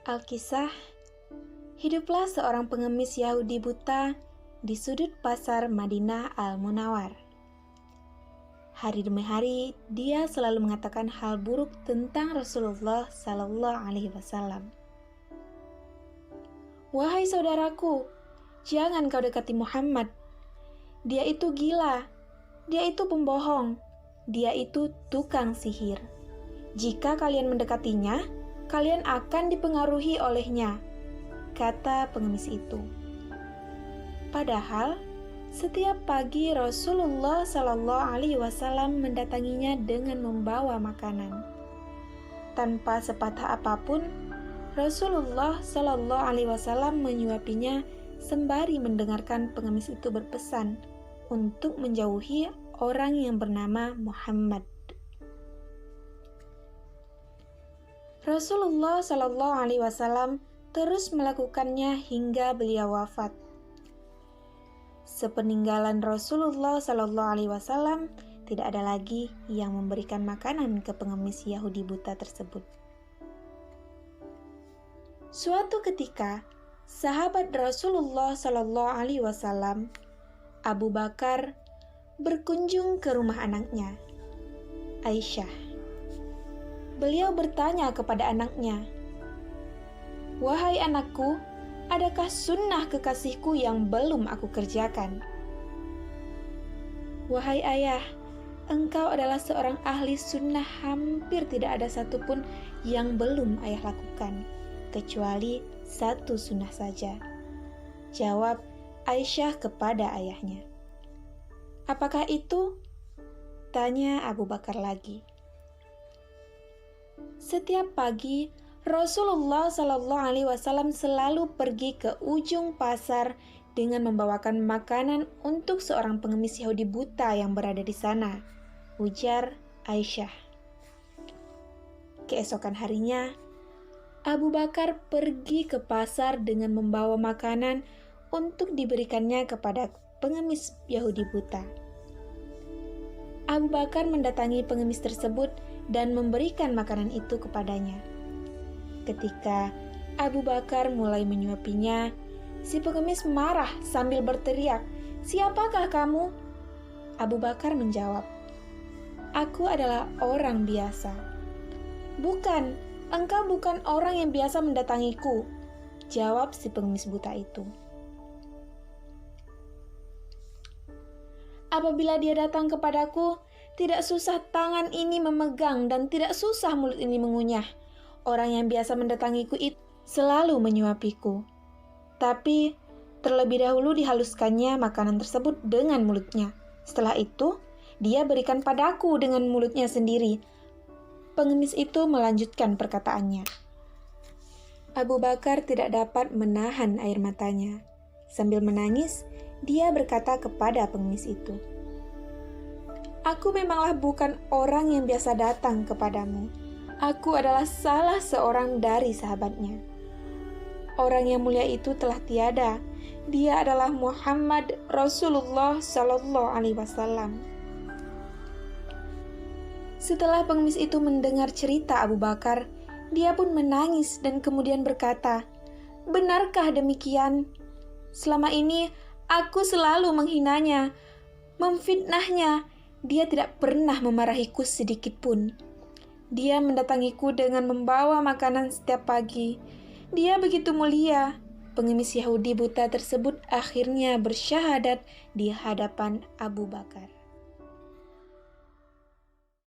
Alkisah, hiduplah seorang pengemis Yahudi buta di sudut pasar Madinah Al-Munawwar. Hari demi hari, dia selalu mengatakan hal buruk tentang Rasulullah Sallallahu Alaihi Wasallam. Wahai saudaraku, jangan kau dekati Muhammad. Dia itu gila, dia itu pembohong, dia itu tukang sihir. Jika kalian mendekatinya, kalian akan dipengaruhi olehnya, kata pengemis itu. Padahal, setiap pagi Rasulullah Sallallahu Alaihi Wasallam mendatanginya dengan membawa makanan. Tanpa sepatah apapun, Rasulullah Sallallahu Alaihi Wasallam menyuapinya sembari mendengarkan pengemis itu berpesan untuk menjauhi orang yang bernama Muhammad. Rasulullah Sallallahu Alaihi Wasallam terus melakukannya hingga beliau wafat. Sepeninggalan Rasulullah Sallallahu Alaihi Wasallam, tidak ada lagi yang memberikan makanan ke pengemis Yahudi buta tersebut. Suatu ketika, sahabat Rasulullah Sallallahu Alaihi Wasallam, Abu Bakar, berkunjung ke rumah anaknya, Aisyah. Beliau bertanya kepada anaknya, "Wahai anakku, adakah sunnah kekasihku yang belum aku kerjakan?" "Wahai ayah, engkau adalah seorang ahli sunnah, hampir tidak ada satupun yang belum ayah lakukan, kecuali satu sunnah saja," jawab Aisyah kepada ayahnya. "Apakah itu?" tanya Abu Bakar lagi. Setiap pagi, Rasulullah Sallallahu Alaihi Wasallam selalu pergi ke ujung pasar dengan membawakan makanan untuk seorang pengemis Yahudi buta yang berada di sana, ujar Aisyah. Keesokan harinya, Abu Bakar pergi ke pasar dengan membawa makanan untuk diberikannya kepada pengemis Yahudi buta. Abu Bakar mendatangi pengemis tersebut dan memberikan makanan itu kepadanya. Ketika Abu Bakar mulai menyuapinya, si pengemis marah sambil berteriak, "Siapakah kamu?" Abu Bakar menjawab, "Aku adalah orang biasa." "Bukan, engkau bukan orang yang biasa mendatangiku," jawab si pengemis buta itu. "Apabila dia datang kepadaku, tidak susah tangan ini memegang dan tidak susah mulut ini mengunyah. Orang yang biasa mendatangiku itu selalu menyuapiku. Tapi terlebih dahulu dihaluskannya makanan tersebut dengan mulutnya. Setelah itu, dia berikan padaku dengan mulutnya sendiri." Pengemis itu melanjutkan perkataannya. Abu Bakar tidak dapat menahan air matanya. Sambil menangis, dia berkata kepada pengemis itu, "Aku memanglah bukan orang yang biasa datang kepadamu. Aku adalah salah seorang dari sahabatnya. Orang yang mulia itu telah tiada. Dia adalah Muhammad Rasulullah Sallallahu Alaihi Wasallam." Setelah pengemis itu mendengar cerita Abu Bakar, dia pun menangis dan kemudian berkata, "Benarkah demikian? Selama ini aku selalu menghinanya, memfitnahnya. Dia tidak pernah memarahiku sedikit pun. Dia mendatangiku dengan membawa makanan setiap pagi. Dia begitu mulia." Pengemis Yahudi buta tersebut akhirnya bersyahadat di hadapan Abu Bakar.